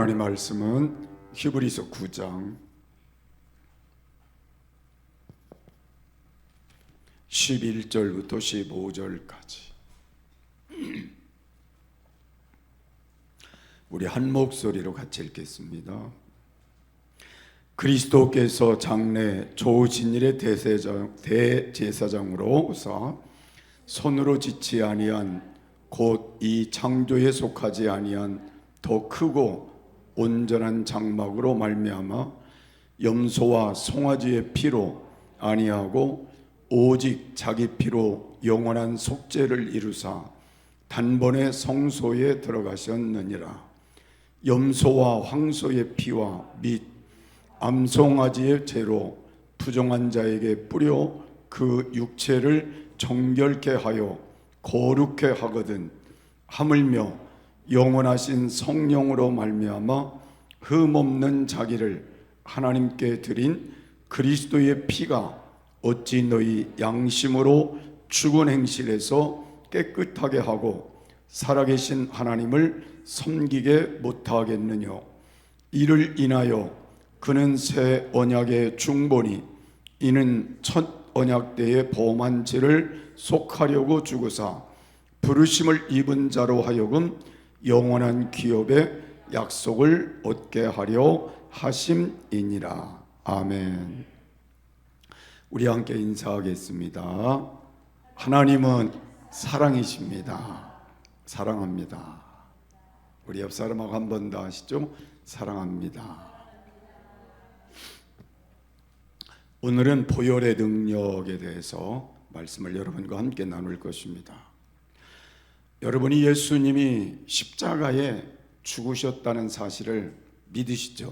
하나님 말씀은 히브리서 9장 11절부터 15절까지 우리 한 목소리로 같이 읽겠습니다. 그리스도께서 장래 조진일의 대제사장으로 오사 손으로 짓지 아니한 곧 이 창조에 속하지 아니한 더 크고 온전한 장막으로 말미암아 염소와 송아지의 피로 아니하고 오직 자기 피로 영원한 속죄를 이루사 단번에 성소에 들어가셨느니라. 염소와 황소의 피와 및 암송아지의 죄로 부정한 자에게 뿌려 그 육체를 정결케 하여 거룩케 하거든 하물며 영원하신 성령으로 말미암아 흠없는 자기를 하나님께 드린 그리스도의 피가 어찌 너희 양심으로 죽은 행실에서 깨끗하게 하고 살아계신 하나님을 섬기게 못하겠느냐. 이를 인하여 그는 새 언약의 중보니 이는 첫 언약 때의 범한 죄를 속하려고 죽으사 부르심을 입은 자로 하여금 영원한 기업의 약속을 얻게 하려 하심이니라. 아멘. 우리 함께 인사하겠습니다. 하나님은 사랑이십니다. 사랑합니다. 우리 옆 사람하고 한 번 더 하시죠. 사랑합니다. 오늘은 보혈의 능력에 대해서 말씀을 여러분과 함께 나눌 것입니다. 여러분이 예수님이 십자가에 죽으셨다는 사실을 믿으시죠?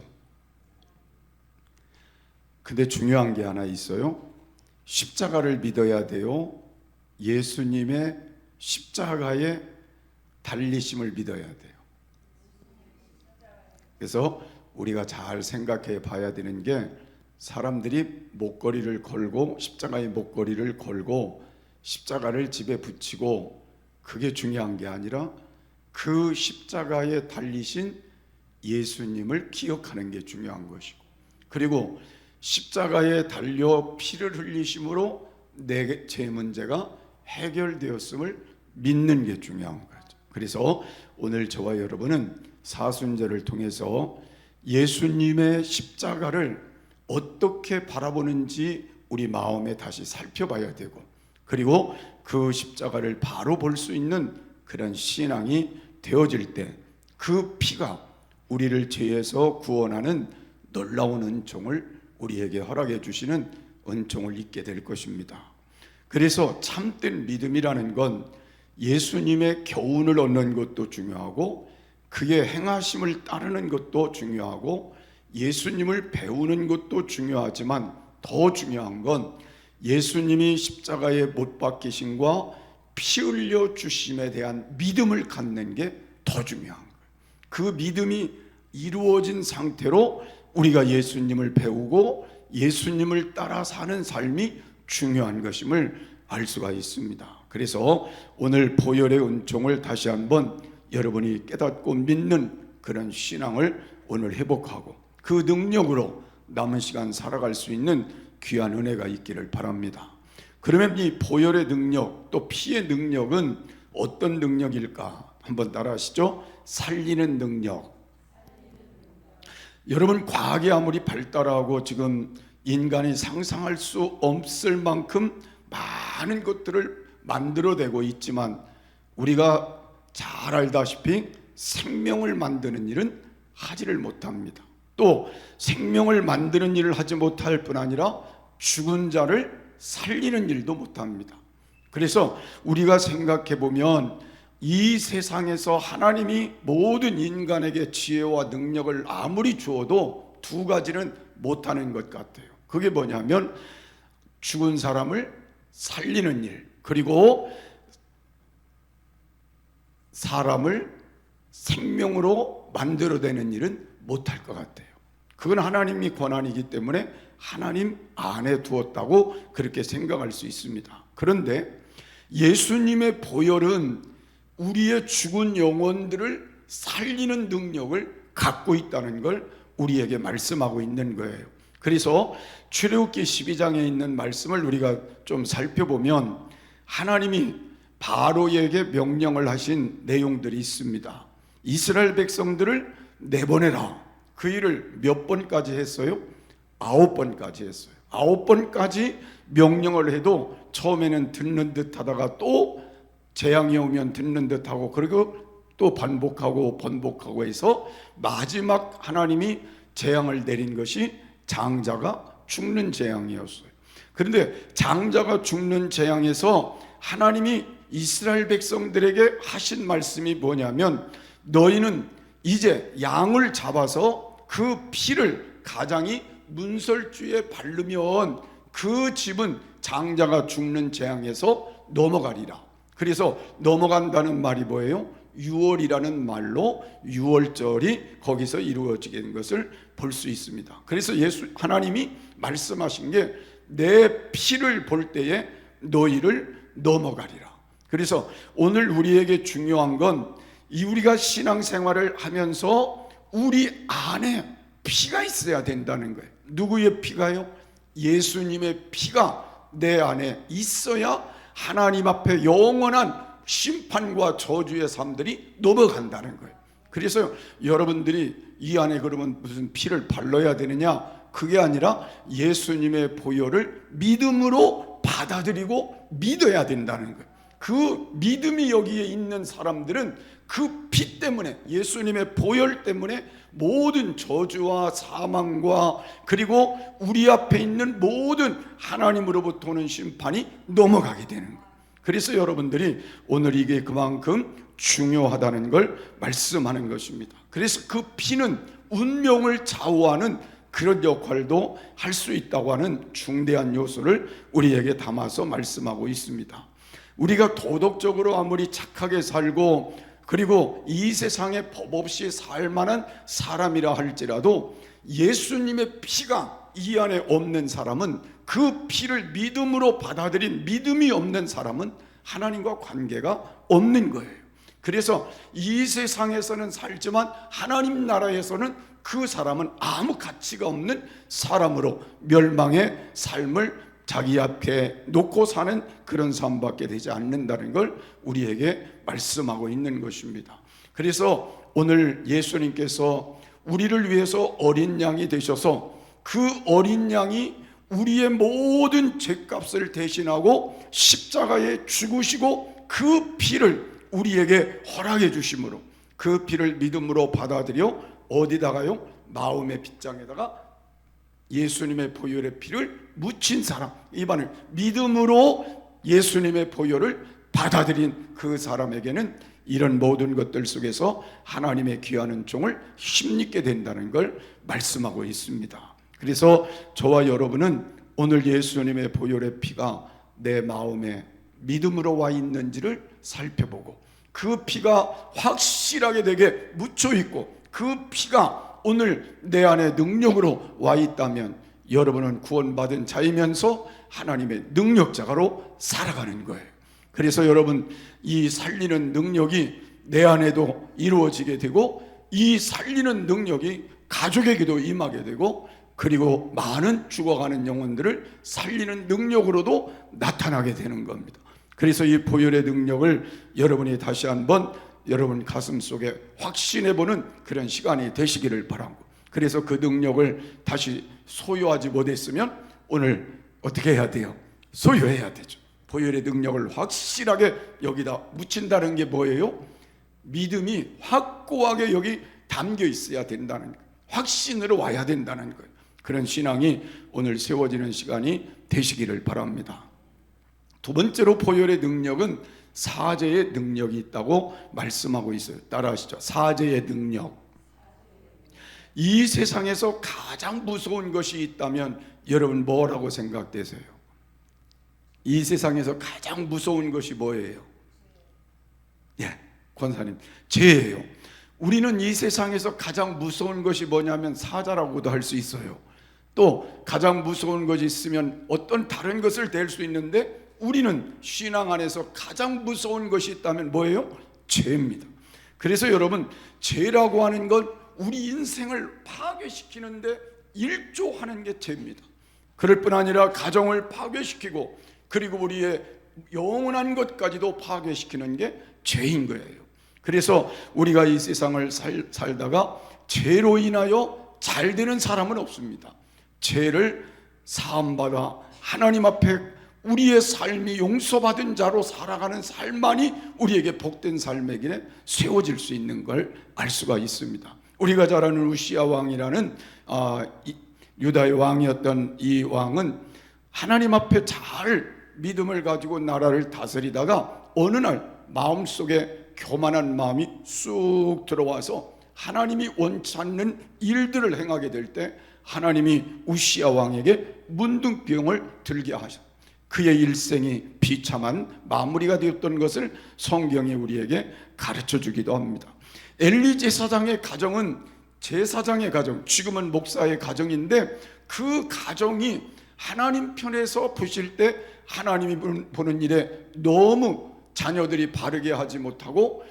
근데 중요한 게 하나 있어요. 십자가를 믿어야 돼요? 예수님의 십자가의 달리심을 믿어야 돼요. 그래서 우리가 잘 생각해 봐야 되는 게, 사람들이 목걸이를 걸고 십자가의 목걸이를 걸고 십자가를 집에 붙이고 그게 중요한 게 아니라 그 십자가에 달리신 예수님을 기억하는 게 중요한 것이고, 그리고 십자가에 달려 피를 흘리심으로 내 죄 문제가 해결되었음을 믿는 게 중요한 거죠. 그래서 오늘 저와 여러분은 사순절을 통해서 예수님의 십자가를 어떻게 바라보는지 우리 마음에 다시 살펴봐야 되고, 그리고 그 십자가를 바로 볼 수 있는 그런 신앙이 되어질 때 그 피가 우리를 죄에서 구원하는 놀라운 은총을 우리에게 허락해 주시는 은총을 잊게 될 것입니다. 그래서 참된 믿음이라는 건 예수님의 교훈을 얻는 것도 중요하고, 그의 행하심을 따르는 것도 중요하고, 예수님을 배우는 것도 중요하지만 더 중요한 건 예수님이 십자가에 못 박히심과 피 흘려 주심에 대한 믿음을 갖는 게 더 중요한 거예요. 그 믿음이 이루어진 상태로 우리가 예수님을 배우고 예수님을 따라 사는 삶이 중요한 것임을 알 수가 있습니다. 그래서 오늘 보혈의 은총을 다시 한번 여러분이 깨닫고 믿는 그런 신앙을 오늘 회복하고 그 능력으로 남은 시간 살아갈 수 있는 귀한 은혜가 있기를 바랍니다. 그러면 이 보혈의 능력, 또 피의 능력은 어떤 능력일까? 한번 따라 하시죠. 살리는 능력. 여러분, 과학이 아무리 발달하고 지금 인간이 상상할 수 없을 만큼 많은 것들을 만들어내고 있지만, 우리가 잘 알다시피 생명을 만드는 일은 하지를 못합니다. 또 생명을 만드는 일을 하지 못할 뿐 아니라 죽은 자를 살리는 일도 못합니다. 그래서 우리가 생각해 보면 이 세상에서 하나님이 모든 인간에게 지혜와 능력을 아무리 주어도 두 가지는 못하는 것 같아요. 그게 뭐냐면 죽은 사람을 살리는 일, 그리고 사람을 생명으로 만들어내는 일은 못할 것 같아요. 그건 하나님이 권한이기 때문에 하나님 안에 두었다고 그렇게 생각할 수 있습니다. 그런데 예수님의 보혈은 우리의 죽은 영혼들을 살리는 능력을 갖고 있다는 걸 우리에게 말씀하고 있는 거예요. 그래서 출애굽기 12장에 있는 말씀을 우리가 좀 살펴보면 하나님이 바로에게 명령을 하신 내용들이 있습니다. 이스라엘 백성들을 내보내라. 그 일을 몇 번까지 했어요? 9번까지 했어요. 9번까지 명령을 해도 처음에는 듣는 듯 하다가 또 재앙이 오면 듣는 듯 하고, 그리고 또 반복하고 번복하고 해서 마지막 하나님이 재앙을 내린 것이 장자가 죽는 재앙이었어요. 그런데 장자가 죽는 재앙에서 하나님이 이스라엘 백성들에게 하신 말씀이 뭐냐면, 너희는 이제 양을 잡아서 그 피를 가장이 문설주에 바르면 그 집은 장자가 죽는 재앙에서 넘어가리라. 그래서 넘어간다는 말이 뭐예요? 유월이라는 말로 유월절이 거기서 이루어지게 된 것을 볼 수 있습니다. 그래서 하나님이 말씀하신 게 내 피를 볼 때에 너희를 넘어가리라. 그래서 오늘 우리에게 중요한 건 우리가 신앙생활을 하면서 우리 안에 피가 있어야 된다는 거예요. 누구의 피가요? 예수님의 피가 내 안에 있어야 하나님 앞에 영원한 심판과 저주의 삶들이 넘어간다는 거예요. 그래서 여러분들이 이 안에 그러면 무슨 피를 발라야 되느냐? 그게 아니라 예수님의 보혈을 믿음으로 받아들이고 믿어야 된다는 거예요. 그 믿음이 여기에 있는 사람들은 그 피 때문에, 예수님의 보혈 때문에 모든 저주와 사망과 그리고 우리 앞에 있는 모든 하나님으로부터 오는 심판이 넘어가게 되는 거예요. 그래서 여러분들이 오늘 이게 그만큼 중요하다는 걸 말씀하는 것입니다. 그래서 그 피는 운명을 좌우하는 그런 역할도 할 수 있다고 하는 중대한 요소를 우리에게 담아서 말씀하고 있습니다. 우리가 도덕적으로 아무리 착하게 살고 그리고 이 세상에 법 없이 살 만한 사람이라 할지라도 예수님의 피가 이 안에 없는 사람은, 그 피를 믿음으로 받아들인 믿음이 없는 사람은 하나님과 관계가 없는 거예요. 그래서 이 세상에서는 살지만 하나님 나라에서는 그 사람은 아무 가치가 없는 사람으로 멸망의 삶을 자기 앞에 놓고 사는 그런 삶밖에 되지 않는다는 걸 우리에게 말씀하고 있는 것입니다. 그래서 오늘 예수님께서 우리를 위해서 어린 양이 되셔서 그 어린 양이 우리의 모든 죄값을 대신하고 십자가에 죽으시고 그 피를 우리에게 허락해 주심으로 그 피를 믿음으로 받아들여 어디다가요? 마음의 빗장에다가 예수님의 보혈의 피를 묻힌 사람, 이반을 믿음으로 예수님의 보혈을 받아들인 그 사람에게는 이런 모든 것들 속에서 하나님의 귀한 은총을 힘입게 된다는 걸 말씀하고 있습니다. 그래서 저와 여러분은 오늘 예수님의 보혈의 피가 내 마음에 믿음으로 와 있는지를 살펴보고, 그 피가 확실하게 내게 묻혀 있고 그 피가 오늘 내 안에 능력으로 와 있다면 여러분은 구원받은 자이면서 하나님의 능력자가로 살아가는 거예요. 그래서 여러분, 이 살리는 능력이 내 안에도 이루어지게 되고 이 살리는 능력이 가족에게도 임하게 되고 그리고 많은 죽어가는 영혼들을 살리는 능력으로도 나타나게 되는 겁니다. 그래서 이 보혈의 능력을 여러분이 다시 한번 여러분 가슴 속에 확신해보는 그런 시간이 되시기를 바랍니다. 그래서 그 능력을 다시 소유하지 못했으면 오늘 어떻게 해야 돼요? 소유해야 되죠. 보혈의 능력을 확실하게 여기다 묻힌다는 게 뭐예요? 믿음이 확고하게 여기 담겨 있어야 된다는 거예요. 확신으로 와야 된다는 거예요. 그런 신앙이 오늘 세워지는 시간이 되시기를 바랍니다. 두 번째로 보혈의 능력은 사죄의 능력이 있다고 말씀하고 있어요. 따라하시죠. 사죄의 능력. 이 세상에서 가장 무서운 것이 있다면 여러분 뭐라고 생각되세요? 이 세상에서 가장 무서운 것이 뭐예요? 예, 권사님, 죄예요. 우리는 이 세상에서 가장 무서운 것이 뭐냐면 사자라고도 할 수 있어요. 또 가장 무서운 것이 있으면 어떤 다른 것을 댈 수 있는데 우리는 신앙 안에서 가장 무서운 것이 있다면 뭐예요? 죄입니다. 그래서 여러분, 죄라고 하는 건 우리 인생을 파괴시키는데 일조하는 게 죄입니다. 그럴 뿐 아니라 가정을 파괴시키고 그리고 우리의 영원한 것까지도 파괴시키는 게 죄인 거예요. 그래서 우리가 이 세상을 살다가 죄로 인하여 잘 되는 사람은 없습니다. 죄를 사함받아 하나님 앞에 우리의 삶이 용서받은 자로 살아가는 삶만이 우리에게 복된 삶에게 세워질 수 있는 걸 알 수가 있습니다. 우리가 잘 아는 우시야 왕이라는 유다의 왕이었던 이 왕은 하나님 앞에 잘 믿음을 가지고 나라를 다스리다가 어느 날 마음속에 교만한 마음이 쑥 들어와서 하나님이 원치 않는 일들을 행하게 될 때 하나님이 우시야 왕에게 문둥병을 들게 하셨습니다. 그의 일생이 비참한 마무리가 되었던 것을 성경이 우리에게 가르쳐 주기도 합니다. 엘리 제사장의 가정은 제사장의 가정, 지금은 목사의 가정인데 그 가정이 하나님 편에서 보실 때 하나님이 보는 일에 너무 자녀들이 바르게 하지 못하고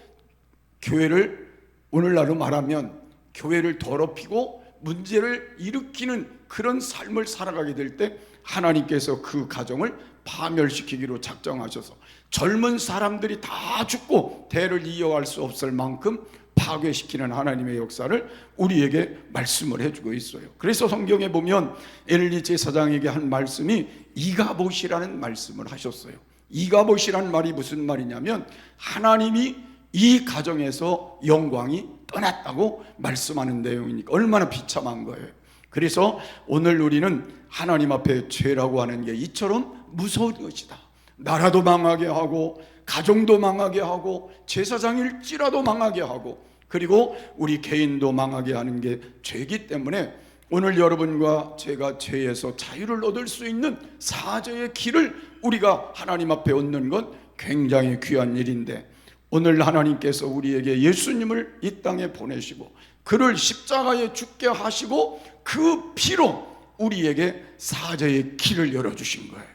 교회를 오늘날로 말하면 교회를 더럽히고 문제를 일으키는 그런 삶을 살아가게 될 때 하나님께서 그 가정을 파멸시키기로 작정하셔서 젊은 사람들이 다 죽고 대를 이어갈 수 없을 만큼 파괴시키는 하나님의 역사를 우리에게 말씀을 해주고 있어요. 그래서 성경에 보면 엘리 제사장에게 한 말씀이 이가봇이라는 말씀을 하셨어요. 이가봇이라는 말이 무슨 말이냐면 하나님이 이 가정에서 영광이 떠났다고 말씀하는 내용이니까 얼마나 비참한 거예요. 그래서 오늘 우리는 하나님 앞에 죄라고 하는 게 이처럼 무서운 것이다. 나라도 망하게 하고 가정도 망하게 하고 제사장일지라도 망하게 하고 그리고 우리 개인도 망하게 하는 게 죄이기 때문에 오늘 여러분과 제가 죄에서 자유를 얻을 수 있는 사죄의 길을 우리가 하나님 앞에 얻는 건 굉장히 귀한 일인데 오늘 하나님께서 우리에게 예수님을 이 땅에 보내시고 그를 십자가에 죽게 하시고 그 피로 우리에게 사죄의 길을 열어주신 거예요.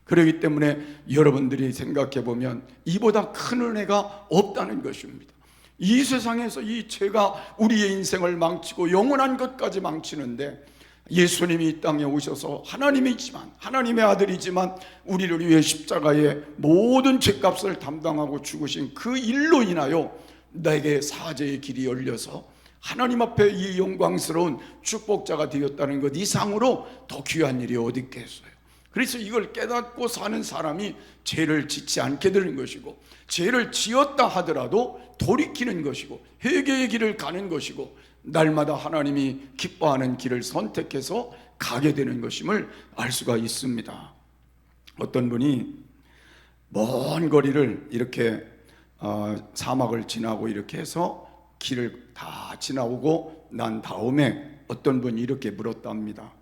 그렇기 때문에 여러분들이 생각해 보면 이보다 큰 은혜가 없다는 것입니다. 이 세상에서 이 죄가 우리의 인생을 망치고 영원한 것까지 망치는데 예수님이 이 땅에 오셔서 하나님이지만 하나님의 아들이지만 우리를 위해 십자가에 모든 죄값을 담당하고 죽으신 그 일로 인하여 내게 사죄의 길이 열려서 하나님 앞에 이 영광스러운 축복자가 되었다는 것 이상으로 더 귀한 일이 어디 있겠어요. 그래서 이걸 깨닫고 사는 사람이 죄를 짓지 않게 되는 것이고 죄를 지었다 하더라도 돌이키는 것이고 회개의 길을 가는 것이고 날마다 하나님이 기뻐하는 길을 선택해서 가게 되는 것임을 알 수가 있습니다. 어떤 분이 먼 거리를 이렇게 사막을 지나고 이렇게 해서 길을 다 지나오고 난 다음에 어떤 분이 이렇게 물었답니다.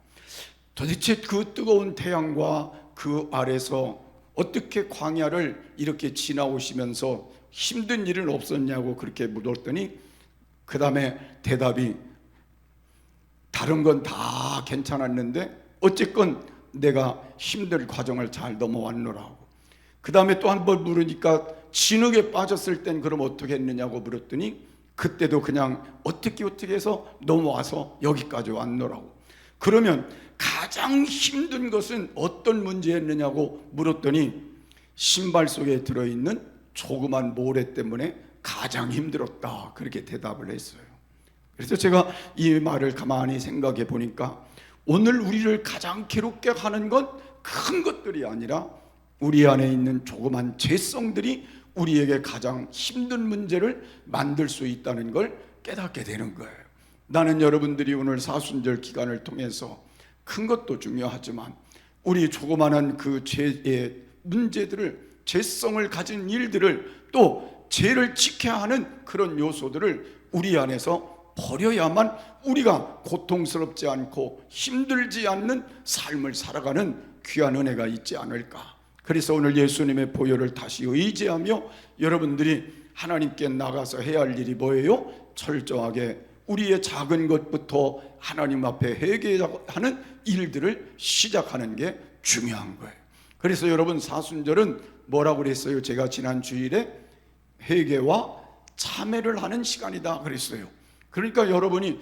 도대체 그 뜨거운 태양과 그 아래서 어떻게 광야를 이렇게 지나오시면서 힘든 일은 없었냐고 그렇게 물었더니 그 다음에 대답이 다른 건 다 괜찮았는데 어쨌건 내가 힘든 과정을 잘 넘어왔노라고. 그 다음에 또 한 번 물으니까 진흙에 빠졌을 땐 그럼 어떻게 했느냐고 물었더니 그때도 그냥 어떻게 해서 넘어와서 여기까지 왔노라고. 그러면 가장 힘든 것은 어떤 문제였느냐고 물었더니 신발 속에 들어있는 조그만 모래 때문에 가장 힘들었다 그렇게 대답을 했어요. 그래서 제가 이 말을 가만히 생각해 보니까 오늘 우리를 가장 괴롭게 하는 건 큰 것들이 아니라 우리 안에 있는 조그만 죄성들이 우리에게 가장 힘든 문제를 만들 수 있다는 걸 깨닫게 되는 거예요. 나는 여러분들이 오늘 사순절 기간을 통해서 큰 것도 중요하지만 우리 조그마한 그 죄의 문제들을 죄성을 가진 일들을 또 죄를 지켜야 하는 그런 요소들을 우리 안에서 버려야만 우리가 고통스럽지 않고 힘들지 않는 삶을 살아가는 귀한 은혜가 있지 않을까. 그래서 오늘 예수님의 보혈을 다시 의지하며 여러분들이 하나님께 나가서 해야 할 일이 뭐예요? 철저하게 우리의 작은 것부터 하나님 앞에 회개하는 일들을 시작하는 게 중요한 거예요. 그래서 여러분 사순절은 뭐라고 그랬어요? 제가 지난 주일에 회개와 참회를 하는 시간이다 그랬어요. 그러니까 여러분이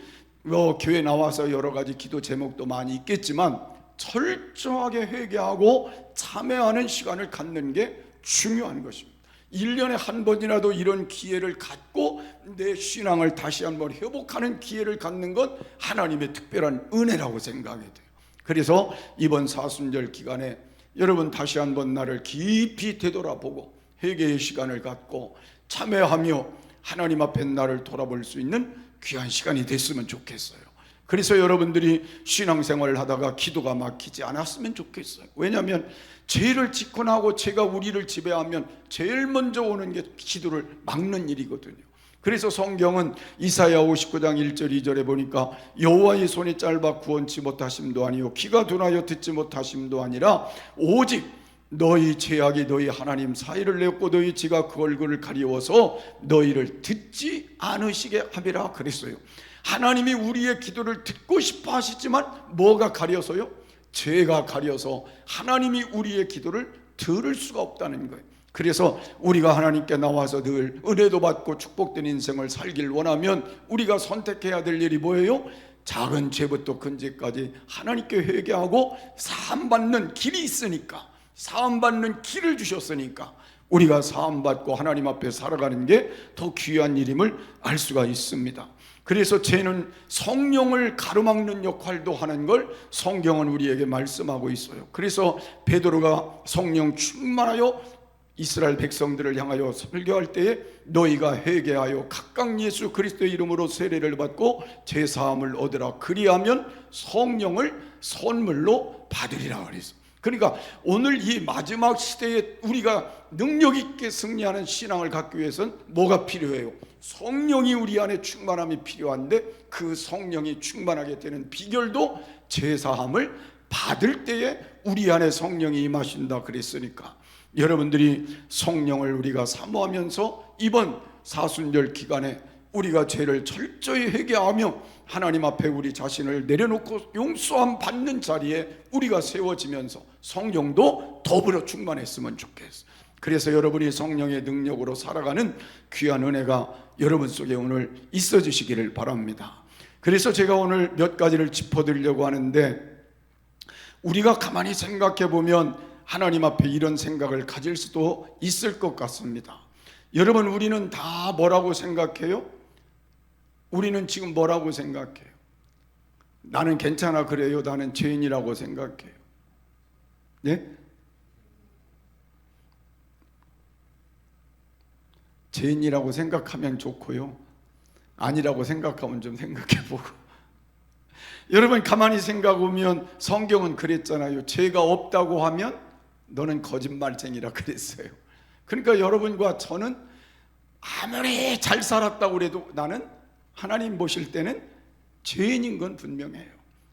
교회 나와서 여러 가지 기도 제목도 많이 있겠지만 철저하게 회개하고 참회하는 시간을 갖는 게 중요한 것입니다. 1년에 한 번이라도 이런 기회를 갖고 내 신앙을 다시 한번 회복하는 기회를 갖는 건 하나님의 특별한 은혜라고 생각이 돼요. 그래서 이번 사순절 기간에 여러분 다시 한번 나를 깊이 되돌아보고 회개의 시간을 갖고 참회하며 하나님 앞에 나를 돌아볼 수 있는 귀한 시간이 됐으면 좋겠어요. 그래서 여러분들이 신앙생활을 하다가 기도가 막히지 않았으면 좋겠어요. 왜냐하면 죄를 짓고 나고 죄가 우리를 지배하면 제일 먼저 오는 게 기도를 막는 일이거든요. 그래서 성경은 이사야 59장 1절 2절에 보니까 여호와의 손이 짧아 구원치 못하심도 아니요 귀가 둔하여 듣지 못하심도 아니라 오직 너희 죄악이 너희 하나님 사이를 내었고 너희 지가 그 얼굴을 가리워서 너희를 듣지 않으시게 함이라 그랬어요. 하나님이 우리의 기도를 듣고 싶어 하시지만 뭐가 가려서요? 죄가 가려서 하나님이 우리의 기도를 들을 수가 없다는 거예요. 그래서 우리가 하나님께 나와서 늘 은혜도 받고 축복된 인생을 살길 원하면 우리가 선택해야 될 일이 뭐예요? 작은 죄부터 큰 죄까지 하나님께 회개하고 사함받는 길이 있으니까, 사함받는 길을 주셨으니까 우리가 사함받고 하나님 앞에 살아가는 게 더 귀한 일임을 알 수가 있습니다. 그래서 죄는 성령을 가로막는 역할도 하는 걸 성경은 우리에게 말씀하고 있어요. 그래서 베드로가 성령 충만하여 이스라엘 백성들을 향하여 설교할 때에 너희가 회개하여 각각 예수 그리스도의 이름으로 세례를 받고 죄사함을 얻으라 그리하면 성령을 선물로 받으리라 그랬어요. 그러니까 오늘 이 마지막 시대에 우리가 능력 있게 승리하는 신앙을 갖기 위해서는 뭐가 필요해요? 성령이 우리 안에 충만함이 필요한데 그 성령이 충만하게 되는 비결도 제사함을 받을 때에 우리 안에 성령이 임하신다 그랬으니까 여러분들이 성령을 우리가 사모하면서 이번 사순절 기간에 우리가 죄를 철저히 회개하며 하나님 앞에 우리 자신을 내려놓고 용서함 받는 자리에 우리가 세워지면서 성령도 더불어 충만했으면 좋겠어요. 그래서 여러분이 성령의 능력으로 살아가는 귀한 은혜가 여러분 속에 오늘 있어 주시기를 바랍니다. 그래서 제가 오늘 몇 가지를 짚어드리려고 하는데 우리가 가만히 생각해 보면 하나님 앞에 이런 생각을 가질 수도 있을 것 같습니다. 여러분 우리는 다 뭐라고 생각해요? 우리는 지금 뭐라고 생각해요? 나는 괜찮아 그래요? 나는 죄인이라고 생각해요? 네? 죄인이라고 생각하면 좋고요, 아니라고 생각하면 좀 생각해보고. 여러분 가만히 생각해보면 성경은 그랬잖아요. 죄가 없다고 하면 너는 거짓말쟁이라 그랬어요. 그러니까 여러분과 저는 아무리 잘 살았다고 해도 나는 하나님 보실 때는 죄인인 건 분명해요.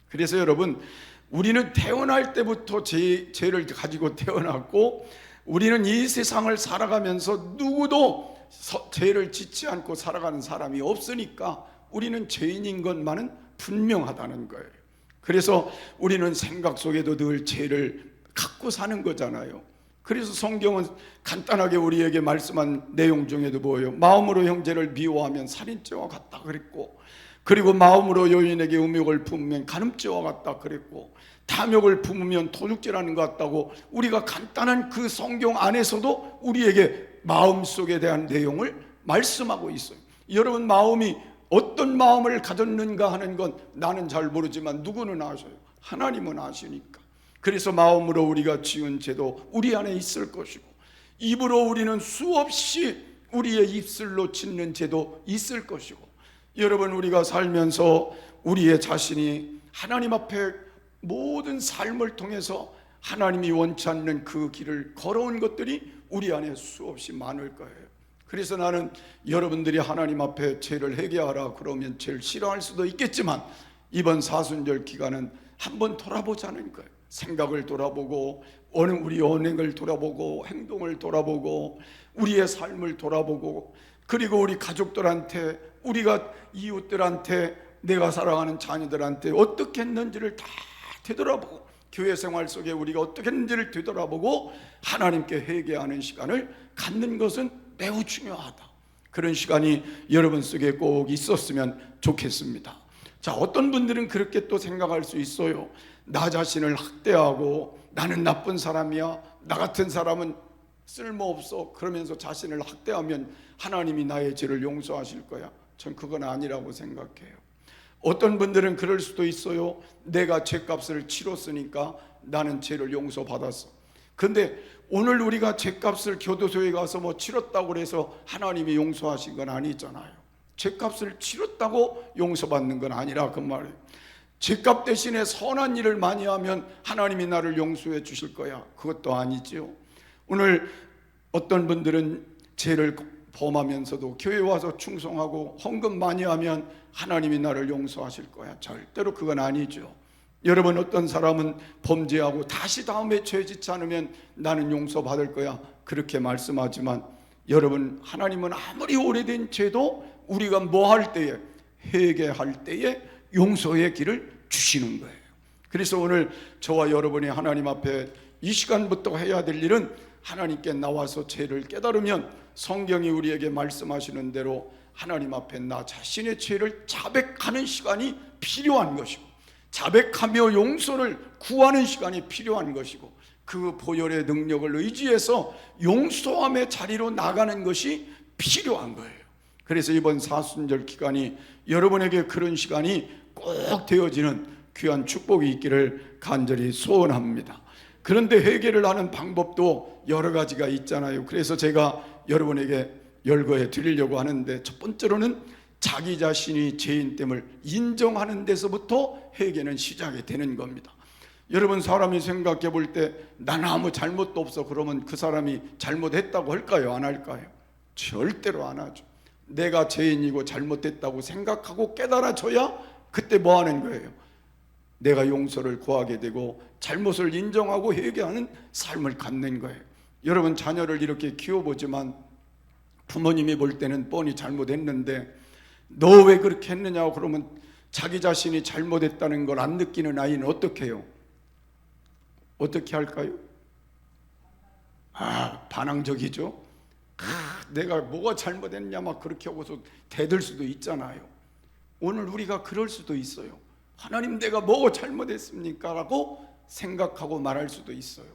그래서 여러분 우리는 태어날 때부터 죄를 가지고 태어났고 우리는 이 세상을 살아가면서 누구도 죄를 짓지 않고 살아가는 사람이 없으니까 우리는 죄인인 것만은 분명하다는 거예요. 그래서 우리는 생각 속에도 늘 죄를 갖고 사는 거잖아요. 그래서 성경은 간단하게 우리에게 말씀한 내용 중에도 뭐예요? 마음으로 형제를 미워하면 살인죄와 같다 그랬고, 그리고 마음으로 여인에게 음욕을 품으면 간음죄와 같다 그랬고, 탐욕을 품으면 도둑질하는 것 같다고 우리가 간단한 그 성경 안에서도 우리에게 마음속에 대한 내용을 말씀하고 있어요. 여러분 마음이 어떤 마음을 가졌는가 하는 건 나는 잘 모르지만 누구는 아셔요. 하나님은 아시니까. 그래서 마음으로 우리가 지은 죄도 우리 안에 있을 것이고 입으로 우리는 수없이 우리의 입술로 짓는 죄도 있을 것이고, 여러분 우리가 살면서 우리의 자신이 하나님 앞에 모든 삶을 통해서 하나님이 원치 않는 그 길을 걸어온 것들이 우리 안에 수없이 많을 거예요. 그래서 나는 여러분들이 하나님 앞에 죄를 회개하라 그러면 죄를 싫어할 수도 있겠지만 이번 사순절 기간은 한번 돌아보자는 거예요. 생각을 돌아보고 우리 언행을 돌아보고 행동을 돌아보고 우리의 삶을 돌아보고, 그리고 우리 가족들한테 우리가 이웃들한테 내가 사랑하는 자녀들한테 어떻게 했는지를 다 되돌아보고 교회 생활 속에 우리가 어떻게 했는지를 되돌아보고 하나님께 회개하는 시간을 갖는 것은 매우 중요하다. 그런 시간이 여러분 속에 꼭 있었으면 좋겠습니다. 자, 어떤 분들은 그렇게 또 생각할 수 있어요. 나 자신을 학대하고 나는 나쁜 사람이야, 나 같은 사람은 쓸모없어, 그러면서 자신을 학대하면 하나님이 나의 죄를 용서하실 거야. 전 그건 아니라고 생각해요. 어떤 분들은 그럴 수도 있어요. 내가 죄값을 치렀으니까 나는 죄를 용서받았어. 근데 오늘 우리가 죄값을 교도소에 가서 뭐 치렀다고 해서 하나님이 용서하신 건 아니잖아요. 죄값을 치렀다고 용서받는 건 아니라 그 말이에요. 죄값 대신에 선한 일을 많이 하면 하나님이 나를 용서해 주실 거야. 그것도 아니지요. 오늘 어떤 분들은 죄를 범하면서도 교회 와서 충성하고 헌금 많이 하면 하나님이 나를 용서하실 거야. 절대로 그건 아니죠. 여러분, 어떤 사람은 범죄하고 다시 다음에 죄 짓지 않으면 나는 용서받을 거야, 그렇게 말씀하지만 여러분, 하나님은 아무리 오래된 죄도 우리가 뭐 할 때에, 회개할 때에 용서의 길을 주시는 거예요. 그래서 오늘 저와 여러분이 하나님 앞에 이 시간부터 해야 될 일은 하나님께 나와서 죄를 깨달으면 성경이 우리에게 말씀하시는 대로 하나님 앞에 나 자신의 죄를 자백하는 시간이 필요한 것이고, 자백하며 용서를 구하는 시간이 필요한 것이고, 그 보혈의 능력을 의지해서 용서함의 자리로 나가는 것이 필요한 거예요. 그래서 이번 사순절 기간이 여러분에게 그런 시간이 꼭 되어지는 귀한 축복이 있기를 간절히 소원합니다. 그런데 회개를 하는 방법도 여러 가지가 있잖아요. 그래서 제가 여러분에게 열거해 드리려고 하는데, 첫 번째로는 자기 자신이 죄인됨을 인정하는 데서부터 회개는 시작이 되는 겁니다. 여러분, 사람이 생각해 볼 때 난 아무 잘못도 없어 그러면 그 사람이 잘못했다고 할까요? 안 할까요? 절대로 안 하죠. 내가 죄인이고 잘못됐다고 생각하고 깨달아져야 그때 뭐 하는 거예요? 내가 용서를 구하게 되고 잘못을 인정하고 회개하는 삶을 갖는 거예요. 여러분, 자녀를 이렇게 키워보지만 부모님이 볼 때는 뻔히 잘못했는데 너 왜 그렇게 했느냐고 그러면 자기 자신이 잘못했다는 걸 안 느끼는 아이는 어떻게 해요? 어떻게 할까요? 반항적이죠. 내가 뭐가 잘못했냐 막 그렇게 하고서 대들 수도 있잖아요. 오늘 우리가 그럴 수도 있어요. 하나님, 내가 뭐가 잘못했습니까? 라고 생각하고 말할 수도 있어요.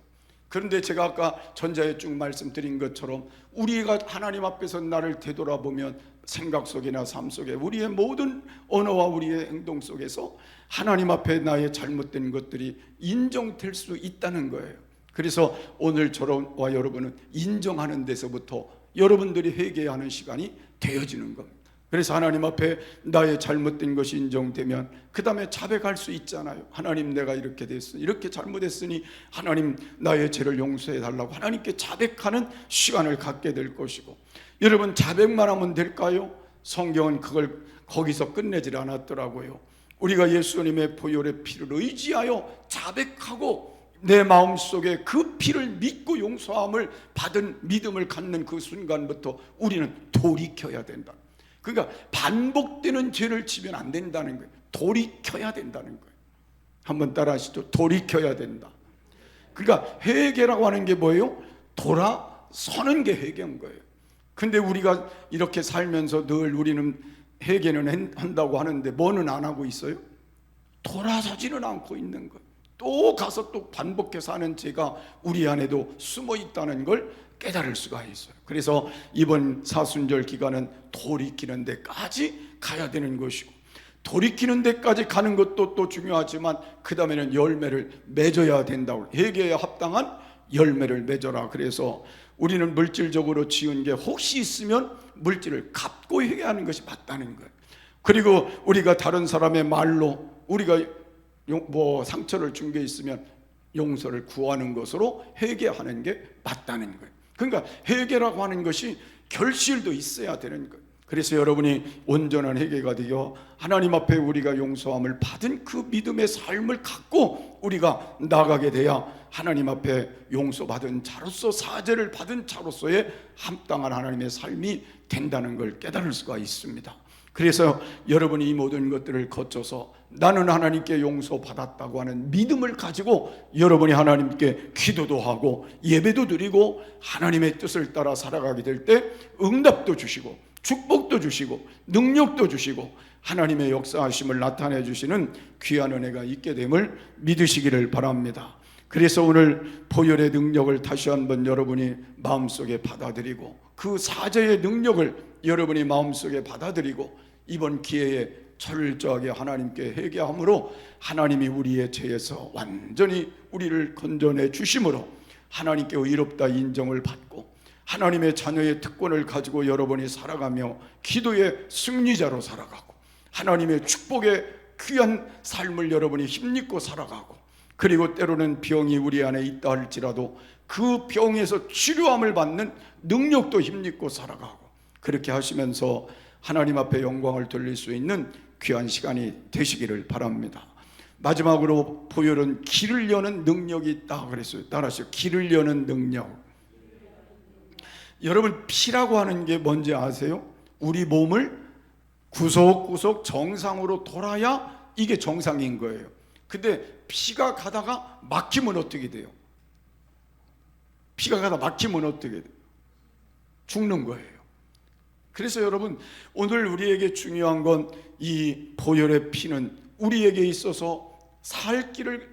그런데 제가 아까 전자에 쭉 말씀드린 것처럼 우리가 하나님 앞에서 나를 되돌아보면 생각 속이나 삶 속에 우리의 모든 언어와 우리의 행동 속에서 하나님 앞에 나의 잘못된 것들이 인정될 수 있다는 거예요. 그래서 오늘 저와 여러분은 인정하는 데서부터 여러분들이 회개하는 시간이 되어지는 겁니다. 그래서 하나님 앞에 나의 잘못된 것이 인정되면 그 다음에 자백할 수 있잖아요. 하나님, 내가 이렇게 됐으니, 이렇게 잘못했으니 하나님 나의 죄를 용서해 달라고 하나님께 자백하는 시간을 갖게 될 것이고, 여러분, 자백만 하면 될까요? 성경은 그걸 거기서 끝내질 않았더라고요. 우리가 예수님의 보혈의 피를 의지하여 자백하고 내 마음속에 그 피를 믿고 용서함을 받은 믿음을 갖는 그 순간부터 우리는 돌이켜야 된다. 그러니까 반복되는 죄를 지면 안 된다는 거예요. 돌이켜야 된다는 거예요. 한번 따라 하시죠. 돌이켜야 된다. 그러니까 회개라고 하는 게 뭐예요? 돌아서는 게 회개인 거예요. 근데 우리가 이렇게 살면서 늘 우리는 회개는 한다고 하는데 뭐는 안 하고 있어요? 돌아서지는 않고 있는 거예요. 또 가서 또 반복해서 하는 죄가 우리 안에도 숨어 있다는 걸 깨달을 수가 있어요. 그래서 이번 사순절 기간은 돌이키는 데까지 가야 되는 것이고, 돌이키는 데까지 가는 것도 또 중요하지만 그 다음에는 열매를 맺어야 된다고, 회개에 합당한 열매를 맺어라. 그래서 우리는 물질적으로 지은 게 혹시 있으면 물질을 갚고 회개하는 것이 맞다는 거예요. 그리고 우리가 다른 사람의 말로 우리가 상처를 준 게 있으면 용서를 구하는 것으로 회개하는 게 맞다는 거예요. 그러니까 회개라고 하는 것이 결실도 있어야 되는 거예요. 그래서 여러분이 온전한 회개가 되어 하나님 앞에 우리가 용서함을 받은 그 믿음의 삶을 갖고 우리가 나가게 돼야 하나님 앞에 용서받은 자로서, 사죄를 받은 자로서의 합당한 하나님의 삶이 된다는 걸 깨달을 수가 있습니다. 그래서 여러분이 이 모든 것들을 거쳐서 나는 하나님께 용서받았다고 하는 믿음을 가지고 여러분이 하나님께 기도도 하고 예배도 드리고 하나님의 뜻을 따라 살아가게 될 때 응답도 주시고 축복도 주시고 능력도 주시고 하나님의 역사하심을 나타내 주시는 귀한 은혜가 있게 됨을 믿으시기를 바랍니다. 그래서 오늘 보혈의 능력을 다시 한번 여러분이 마음속에 받아들이고 그 사제의 능력을 여러분이 마음속에 받아들이고 이번 기회에 철저하게 하나님께 회개함으로 하나님이 우리의 죄에서 완전히 우리를 건져내 주심으로 하나님께 의롭다 인정을 받고 하나님의 자녀의 특권을 가지고 여러분이 살아가며 기도의 승리자로 살아가고 하나님의 축복의 귀한 삶을 여러분이 힘입고 살아가고 그리고 때로는 병이 우리 안에 있다 할지라도 그 병에서 치료함을 받는 능력도 힘입고 살아가고 그렇게 하시면서 하나님 앞에 영광을 돌릴 수 있는 귀한 시간이 되시기를 바랍니다. 마지막으로 보혈은 길을 여는 능력이 있다 그랬어요. 따라하시죠. 길을 여는 능력. 여러분 피라고 하는 게 뭔지 아세요? 우리 몸을 구석구석 정상으로 돌아야 이게 정상인 거예요. 근데 피가 가다가 막히면 어떻게 돼요? 피가 가다 막히면 어떻게 돼요? 죽는 거예요. 그래서 여러분 오늘 우리에게 중요한 건 이 보혈의 피는 우리에게 있어서 살 길을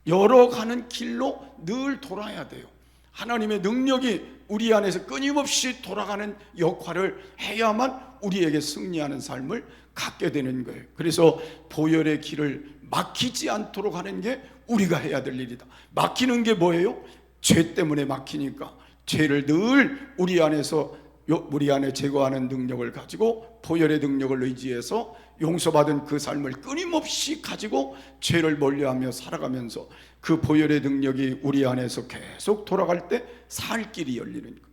열어가는 길로 늘 돌아야 돼요. 하나님의 능력이 우리 안에서 끊임없이 돌아가는 역할을 해야만 우리에게 승리하는 삶을 갖게 되는 거예요. 그래서 보혈의 길을 막히지 않도록 하는 게 우리가 해야 될 일이다. 막히는 게 뭐예요? 죄 때문에 막히니까 죄를 늘 우리 안에 제거하는 능력을 가지고 보혈의 능력을 의지해서 용서받은 그 삶을 끊임없이 가지고 죄를 멀리하며 살아가면서 그 보혈의 능력이 우리 안에서 계속 돌아갈 때 살 길이 열리는 거예요.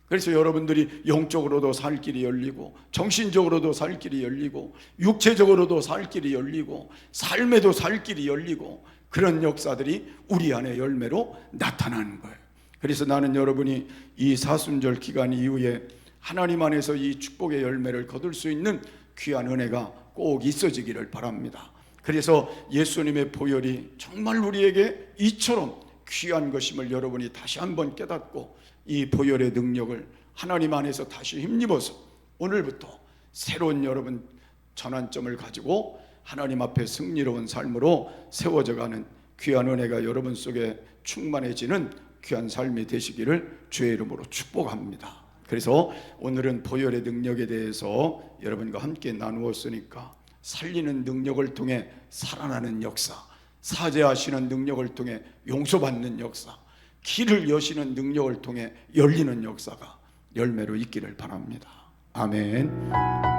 그래서 여러분들이 영적으로도 살 길이 열리고 정신적으로도 살 길이 열리고 육체적으로도 살 길이 열리고 삶에도 살 길이 열리고 그런 역사들이 우리 안에 열매로 나타나는 거예요. 그래서 나는 여러분이 이 사순절 기간 이후에 하나님 안에서 이 축복의 열매를 거둘 수 있는 귀한 은혜가 꼭 있어지기를 바랍니다. 그래서 예수님의 보혈이 정말 우리에게 이처럼 귀한 것임을 여러분이 다시 한번 깨닫고 이 보혈의 능력을 하나님 안에서 다시 힘입어서 오늘부터 새로운 여러분 전환점을 가지고 하나님 앞에 승리로운 삶으로 세워져가는 귀한 은혜가 여러분 속에 충만해지는 귀한 삶이 되시기를 주의 이름으로 축복합니다. 그래서 오늘은 보혈의 능력에 대해서 여러분과 함께 나누었으니까 살리는 능력을 통해 살아나는 역사, 사죄하시는 능력을 통해 용서받는 역사, 길을 여시는 능력을 통해 열리는 역사가 열매로 있기를 바랍니다. 아멘.